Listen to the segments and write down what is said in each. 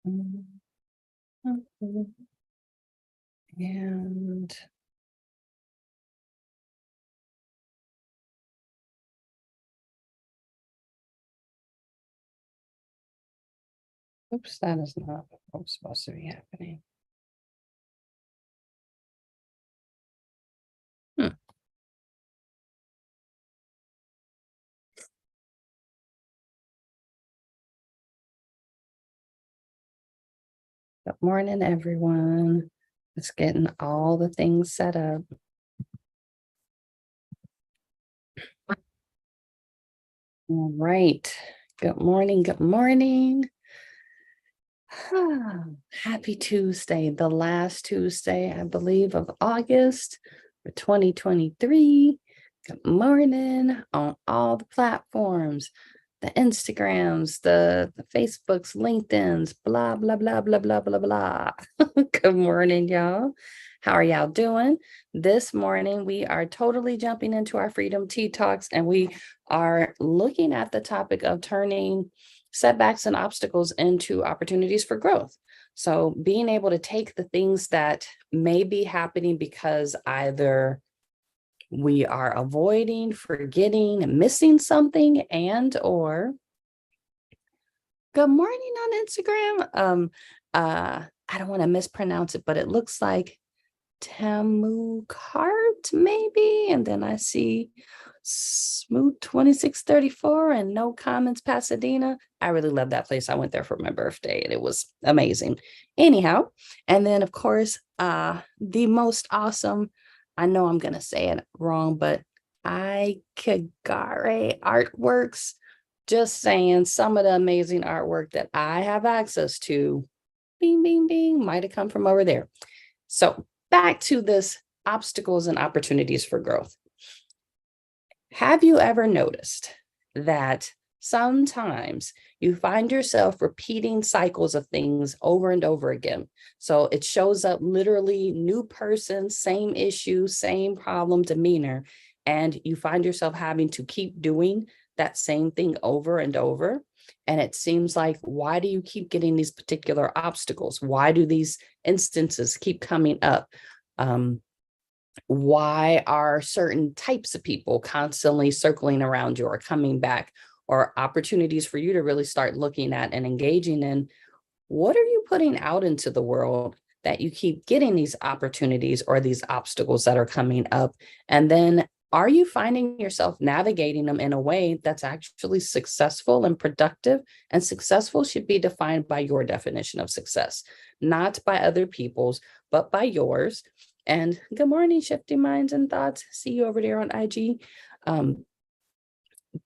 And oops, that is not what's supposed to be happening. Good morning, everyone. It's getting all the things set up. All right. Good morning. Good morning. Happy Tuesday, the last Tuesday, I believe, of August for 2023. Good morning on all the platforms, the Instagrams, the Facebooks, LinkedIn's, blah, blah, blah, blah, blah, blah, blah. Good morning, y'all. How are y'all doing? This morning, we are totally jumping into our Freedom Tea Talks, and we are looking at the topic of turning setbacks and obstacles into opportunities for growth. So being able to take the things that may be happening because either we are avoiding, forgetting, missing something, and or good morning on Instagram. I don't want to mispronounce it, but it looks like Tamukart maybe. And then I see Smooth 2634 and No Comments Pasadena. I really love that place. I went there for my birthday and it was amazing. Anyhow, and then of course, the most awesome, I know I'm gonna say it wrong, but Aikagare Artworks. Just saying, some of the amazing artwork that I have access to, bing, bing, bing, might have come from over there. So back to this obstacles and opportunities for growth. Have you ever noticed that sometimes you find yourself repeating cycles of things over and over again? So it shows up literally new person, same issue, same problem, demeanor, and you find yourself having to keep doing that same thing over and over. And it seems like, why do you keep getting these particular obstacles? Why do these instances keep coming up? Why are certain types of people constantly circling around you or coming back, or opportunities for you to really start looking at and engaging in? What are you putting out into the world that you keep getting these opportunities or these obstacles that are coming up? And then are you finding yourself navigating them in a way that's actually successful and productive? And successful should be defined by your definition of success, not by other people's, but by yours. And good morning, Shifting Minds and Thoughts. See you over there on IG.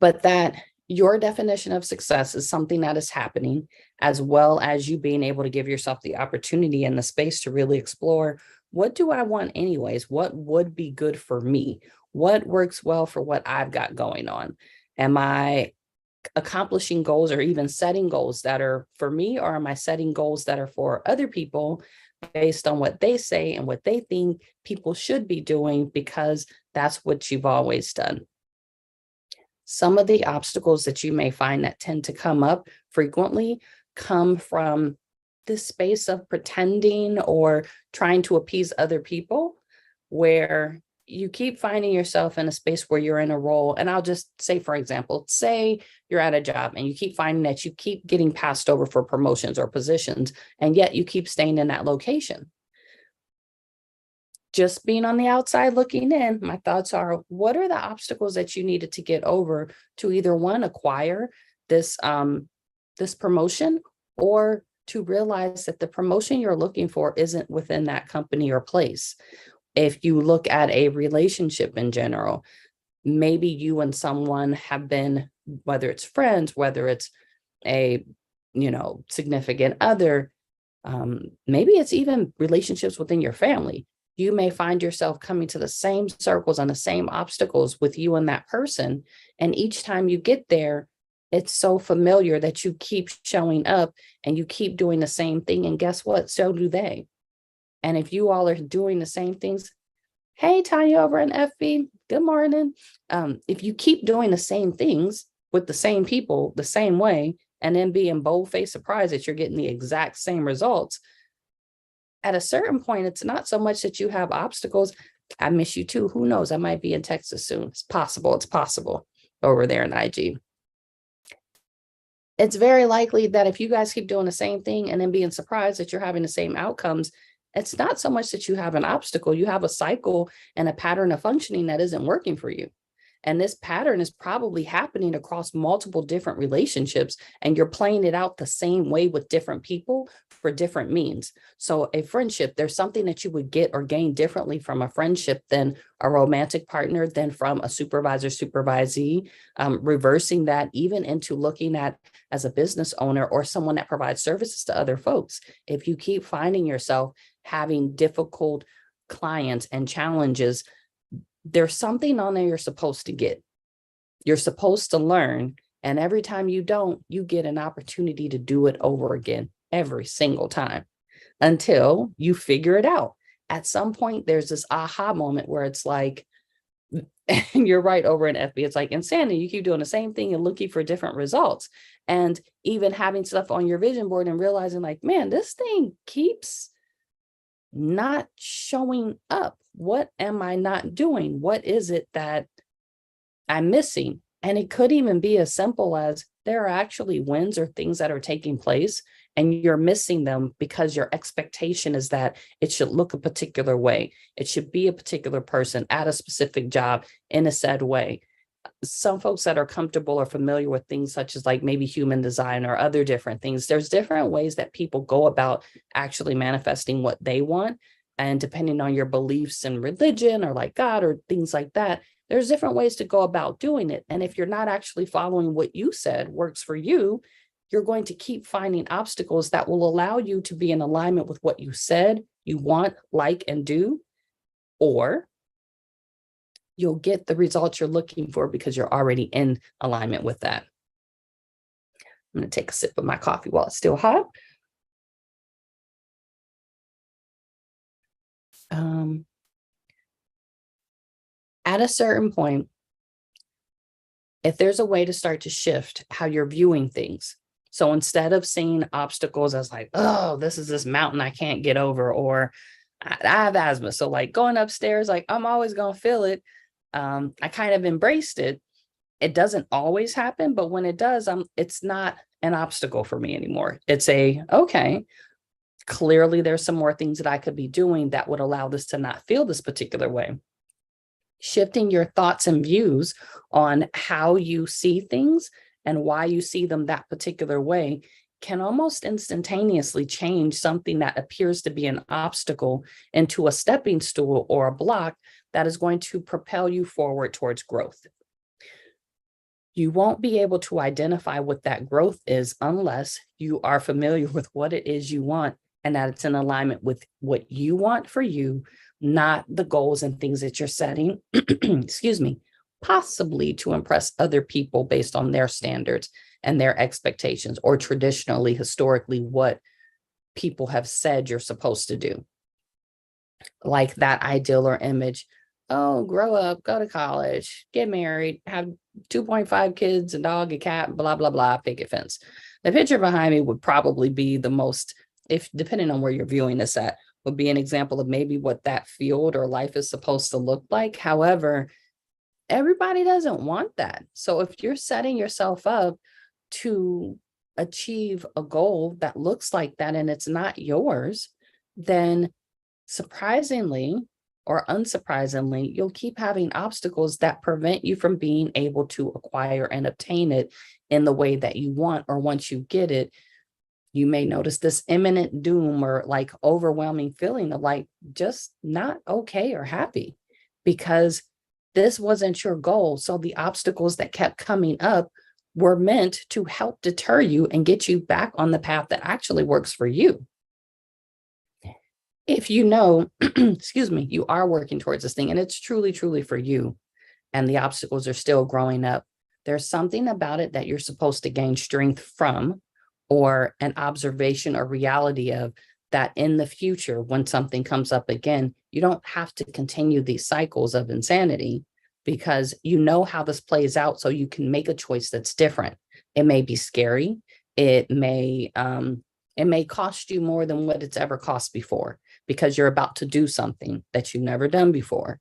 But that your definition of success is something that is happening, as well as you being able to give yourself the opportunity and the space to really explore, what do I want anyways? What would be good for me? What works well for what I've got going on? Am I accomplishing goals or even setting goals that are for me, or am I setting goals that are for other people based on what they say and what they think people should be doing because that's what you've always done? Some of the obstacles that you may find that tend to come up frequently come from this space of pretending or trying to appease other people, where you keep finding yourself in a space where you're in a role. And I'll just say, for example, say you're at a job and you keep finding that you keep getting passed over for promotions or positions, and yet you keep staying in that location. Just being on the outside looking in, my thoughts are, what are the obstacles that you needed to get over to either one, acquire this this promotion, or to realize that the promotion you're looking for isn't within that company or place? If you look at a relationship in general, maybe you and someone have been, whether it's friends, whether it's a, significant other, maybe it's even relationships within your family. You may find yourself coming to the same circles and the same obstacles with you and that person. And each time you get there, it's so familiar that you keep showing up and you keep doing the same thing. And guess what? So do they. And if you all are doing the same things, hey, Tanya over in FB, good morning. If you keep doing the same things with the same people the same way, and then being bold-faced surprised that you're getting the exact same results. At a certain point, it's not so much that you have obstacles. I miss you too. Who knows? I might be in Texas soon. It's possible. It's possible over there in IG. It's very likely that if you guys keep doing the same thing and then being surprised that you're having the same outcomes, it's not so much that you have an obstacle. You have a cycle and a pattern of functioning that isn't working for you. And this pattern is probably happening across multiple different relationships, and you're playing it out the same way with different people for different means. So a friendship, there's something that you would get or gain differently from a friendship than a romantic partner, than from a supervisor, supervisee, reversing that even into looking at as a business owner or someone that provides services to other folks. If you keep finding yourself having difficult clients and challenges, there's something on there you're supposed to get. You're supposed to learn. And every time you don't, you get an opportunity to do it over again every single time until you figure it out. At some point, there's this aha moment where it's like, and you're right over in FB, it's like insanity. You keep doing the same thing and looking for different results. And even having stuff on your vision board and realizing like, man, this thing keeps not showing up. What am I not doing? What is it that I'm missing? And it could even be as simple as there are actually wins or things that are taking place and you're missing them because your expectation is that it should look a particular way. It should be a particular person at a specific job in a said way. Some folks that are comfortable or familiar with things such as like maybe human design or other different things, there's different ways that people go about actually manifesting what they want. And depending on your beliefs in religion or like God or things like that, there's different ways to go about doing it. And if you're not actually following what you said works for you, you're going to keep finding obstacles that will allow you to be in alignment with what you said you want, like, and do, or you'll get the results you're looking for because you're already in alignment with that. I'm going to take a sip of my coffee while it's still hot. At a certain point, if there's a way to start to shift how you're viewing things. So instead of seeing obstacles as like, oh, this is this mountain I can't get over, or I have asthma, so like going upstairs, like I'm always going to feel it. I kind of embraced it. It doesn't always happen, but when it does, it's not an obstacle for me anymore. It's okay, clearly there's some more things that I could be doing that would allow this to not feel this particular way. Shifting your thoughts and views on how you see things and why you see them that particular way can almost instantaneously change something that appears to be an obstacle into a stepping stool or a block that is going to propel you forward towards growth. You won't be able to identify what that growth is unless you are familiar with what it is you want and that it's in alignment with what you want for you, not the goals and things that you're setting, excuse me, possibly to impress other people based on their standards and their expectations, or traditionally, historically, what people have said you're supposed to do. Like that ideal or image, oh, grow up, go to college, get married, have 2.5 kids, a dog, a cat, blah, blah, blah, picket fence. The picture behind me would probably be the most, if depending on where you're viewing this at, would be an example of maybe what that field or life is supposed to look like. However, everybody doesn't want that. So if you're setting yourself up to achieve a goal that looks like that and it's not yours, then surprisingly or unsurprisingly, you'll keep having obstacles that prevent you from being able to acquire and obtain it in the way that you want, or once you get it, you may notice this imminent doom or like overwhelming feeling of like just not okay or happy because this wasn't your goal. So the obstacles that kept coming up were meant to help deter you and get you back on the path that actually works for you. If you know, excuse me, you are working towards this thing and it's truly, truly for you, and the obstacles are still growing up, there's something about it that you're supposed to gain strength from, or an observation or reality of that in the future, when something comes up again, you don't have to continue these cycles of insanity because you know how this plays out. So you can make a choice that's different. It may be scary. It may cost you more than what it's ever cost before, because you're about to do something that you've never done before.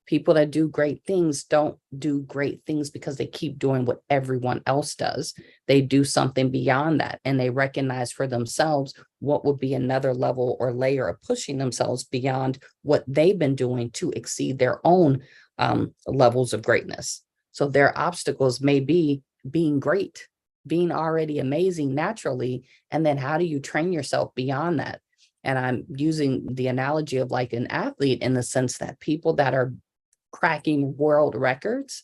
People that do great things don't do great things because they keep doing what everyone else does. They do something beyond that, and they recognize for themselves what would be another level or layer of pushing themselves beyond what they've been doing to exceed their own levels of greatness. So their obstacles may be being great, being already amazing naturally, and then how do you train yourself beyond that? And I'm using the analogy of like an athlete in the sense that people that are cracking world records,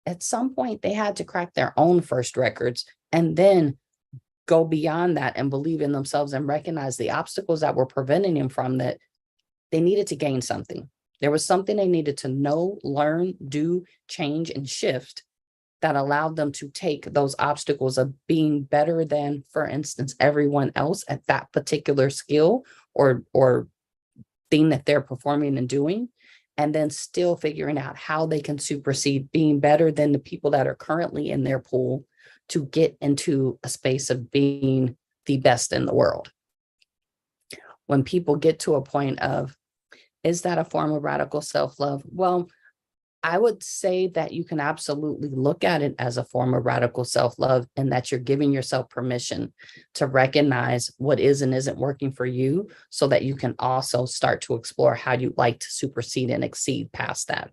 at some point they had to crack their own first records and then go beyond that and believe in themselves and recognize the obstacles that were preventing them from that. They needed to gain something. There was something they needed to know, learn, do, change, and shift that allowed them to take those obstacles of being better than, for instance, everyone else at that particular skill or thing that they're performing and doing, and then still figuring out how they can supersede being better than the people that are currently in their pool to get into a space of being the best in the world. When people get to a point of, is that a form of radical self-love? Well, I would say that you can absolutely look at it as a form of radical self-love, and that you're giving yourself permission to recognize what is and isn't working for you, so that you can also start to explore how you'd like to supersede and exceed past that.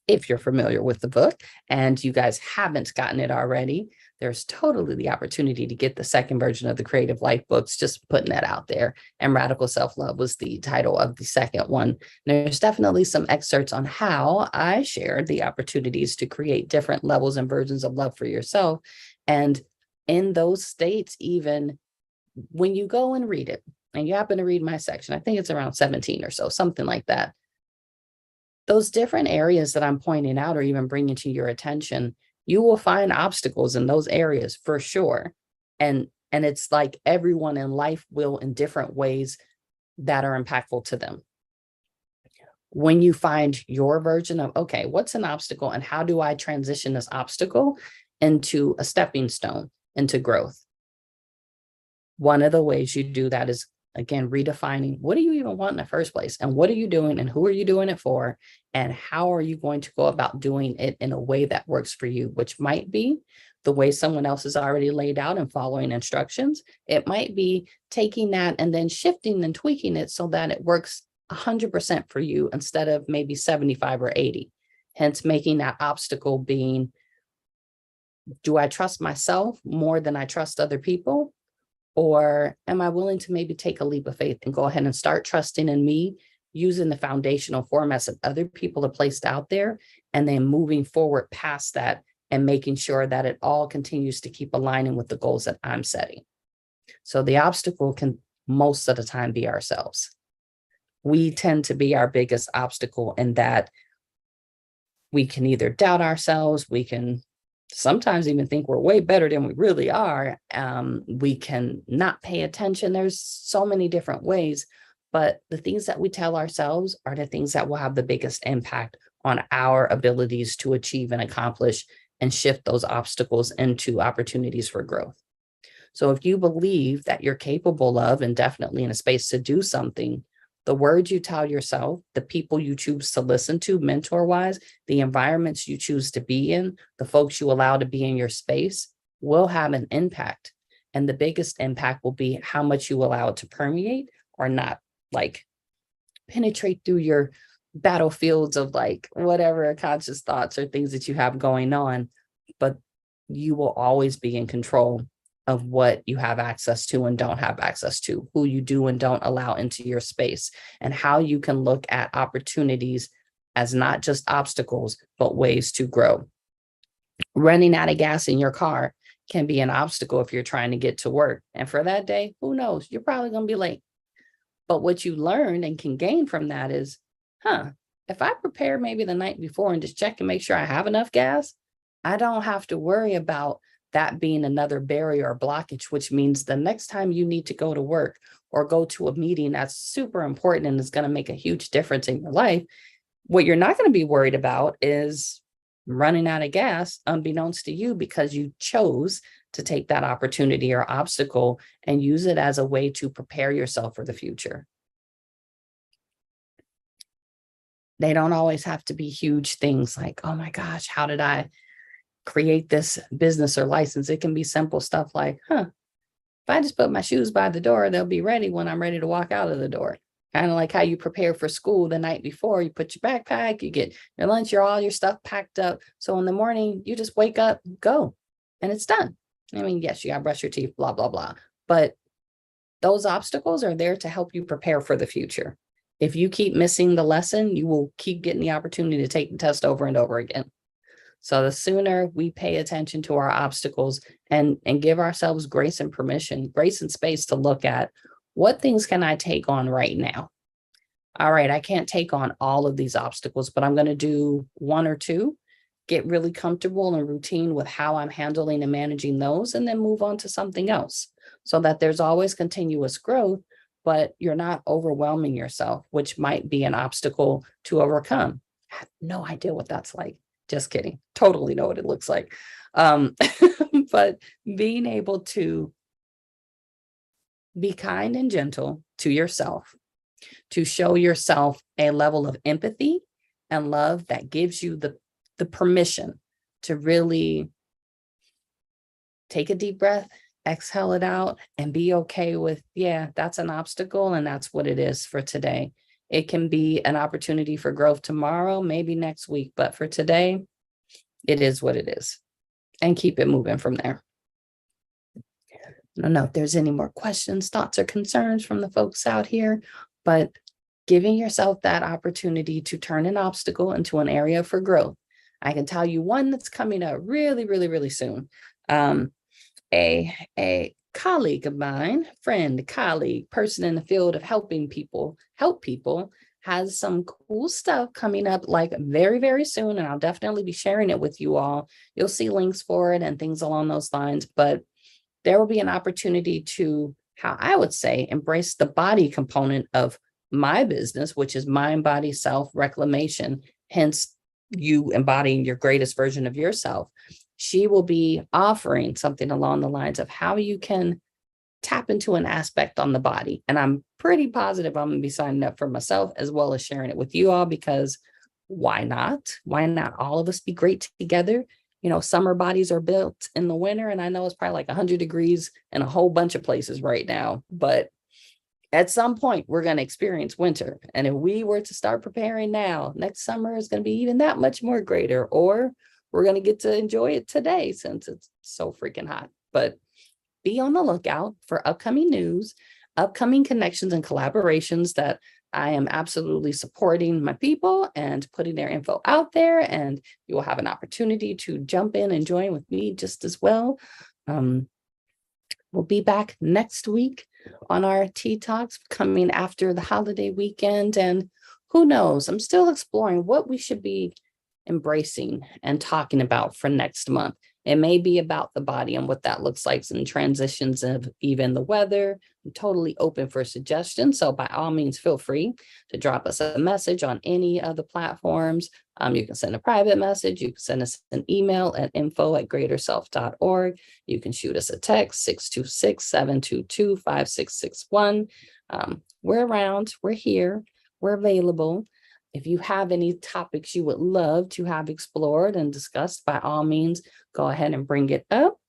If you're familiar with the book and you guys haven't gotten it already, there's totally the opportunity to get the second version of the Creative Life books, just putting that out there. And Radical Self-Love was the title of the second one. There's definitely some excerpts on how I shared the opportunities to create different levels and versions of love for yourself. And in those states, even when you go and read it, and you happen to read my section, I think it's around 17 or so, something like that. Those different areas that I'm pointing out or even bringing to your attention, you will find obstacles in those areas for sure. And it's like everyone in life will in different ways that are impactful to them. When you find your version of, okay, what's an obstacle and how do I transition this obstacle into a stepping stone, into growth? One of the ways you do that is, again, redefining what do you even want in the first place, and what are you doing and who are you doing it for, and how are you going to go about doing it in a way that works for you, which might be the way someone else has already laid out and following instructions. It might be taking that and then shifting and tweaking it so that it works 100% for you instead of maybe 75 or 80. Hence making that obstacle being, do I trust myself more than I trust other people? Or am I willing to maybe take a leap of faith and go ahead and start trusting in me, using the foundational formats that other people have placed out there, and then moving forward past that and making sure that it all continues to keep aligning with the goals that I'm setting. So the obstacle can most of the time be ourselves. We tend to be our biggest obstacle in that we can either doubt ourselves, we can sometimes even think we're way better than we really are. We can not pay attention. There's so many different ways, but the things that we tell ourselves are the things that will have the biggest impact on our abilities to achieve and accomplish and shift those obstacles into opportunities for growth. So if you believe that you're capable of and definitely in a space to do something, the words you tell yourself, the people you choose to listen to mentor-wise, the environments you choose to be in, the folks you allow to be in your space will have an impact. And the biggest impact will be how much you allow it to permeate or not, like penetrate through your battlefields of like whatever conscious thoughts or things that you have going on. But you will always be in control of what you have access to and don't have access to, who you do and don't allow into your space, and how you can look at opportunities as not just obstacles, but ways to grow. Running out of gas in your car can be an obstacle if you're trying to get to work. And for that day, who knows? You're probably going to be late. But what you learn and can gain from that is, if I prepare maybe the night before and just check and make sure I have enough gas, I don't have to worry about that being another barrier or blockage, which means the next time you need to go to work or go to a meeting that's super important and is going to make a huge difference in your life, what you're not going to be worried about is running out of gas unbeknownst to you, because you chose to take that opportunity or obstacle and use it as a way to prepare yourself for the future. They don't always have to be huge things like, oh my gosh, how did I create this business or license? It can be simple stuff like, if I just put my shoes by the door, they'll be ready when I'm ready to walk out of the door. Kind of like how you prepare for school the night before. You put your backpack, you get your lunch, all your stuff packed up. So in the morning, you just wake up, go, and it's done. I mean, yes, you got to brush your teeth, blah, blah, blah. But those obstacles are there to help you prepare for the future. If you keep missing the lesson, you will keep getting the opportunity to take the test over and over again. So the sooner we pay attention to our obstacles and give ourselves grace and permission, grace and space to look at what things can I take on right now? All right, I can't take on all of these obstacles, but I'm going to do one or two, get really comfortable and routine with how I'm handling and managing those, and then move on to something else so that there's always continuous growth, but you're not overwhelming yourself, which might be an obstacle to overcome. I have no idea what that's like. Just kidding. Totally know what it looks like. But being able to be kind and gentle to yourself, to show yourself a level of empathy and love that gives you the permission to really take a deep breath, exhale it out, and be okay with, yeah, that's an obstacle and that's what it is for today. It can be an opportunity for growth tomorrow, maybe next week, but for today, it is what it is, and keep it moving from there. I don't know if there's any more questions, thoughts, or concerns from the folks out here, but giving yourself that opportunity to turn an obstacle into an area for growth. I can tell you one that's coming up really, really, really soon. A colleague of mine, friend, colleague, person in the field of helping people help people, has some cool stuff coming up like very, very soon. And I'll definitely be sharing it with you all. You'll see links for it and things along those lines, but there will be an opportunity to, how I would say, embrace the body component of my business, which is mind, body, self reclamation, hence you embodying your greatest version of yourself. She will be offering something along the lines of how you can tap into an aspect on the body. And I'm pretty positive I'm going to be signing up for myself as well as sharing it with you all, because why not? Why not all of us be great together? You know, summer bodies are built in the winter, and I know it's probably like 100 degrees in a whole bunch of places right now, but at some point we're going to experience winter. And if we were to start preparing now, next summer is going to be even that much more greater, or we're going to get to enjoy it today since it's so freaking hot. But be on the lookout for upcoming news, upcoming connections and collaborations that I am absolutely supporting my people and putting their info out there, and you will have an opportunity to jump in and join with me just as well. We'll be back next week on our Tea Talks coming after the holiday weekend, and who knows, I'm still exploring what we should be embracing and talking about for next month. It may be about the body and what that looks like in transitions of even the weather. I'm totally open for suggestions. So by all means, feel free to drop us a message on any of the platforms. You can send a private message. You can send us an email at info@greaterself.org. You can shoot us a text, 626-722-5661. We're around. We're here. We're available. If you have any topics you would love to have explored and discussed, by all means, go ahead and bring it up.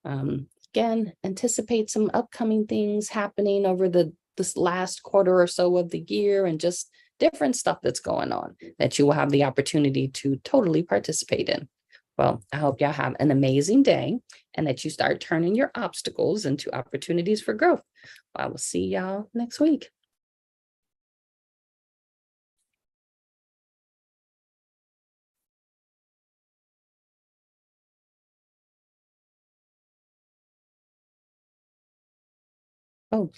Again, anticipate some upcoming things happening over this last quarter or so of the year, and just different stuff that's going on that you will have the opportunity to totally participate in. Well, I hope y'all have an amazing day and that you start turning your obstacles into opportunities for growth. I will see y'all next week. Oh,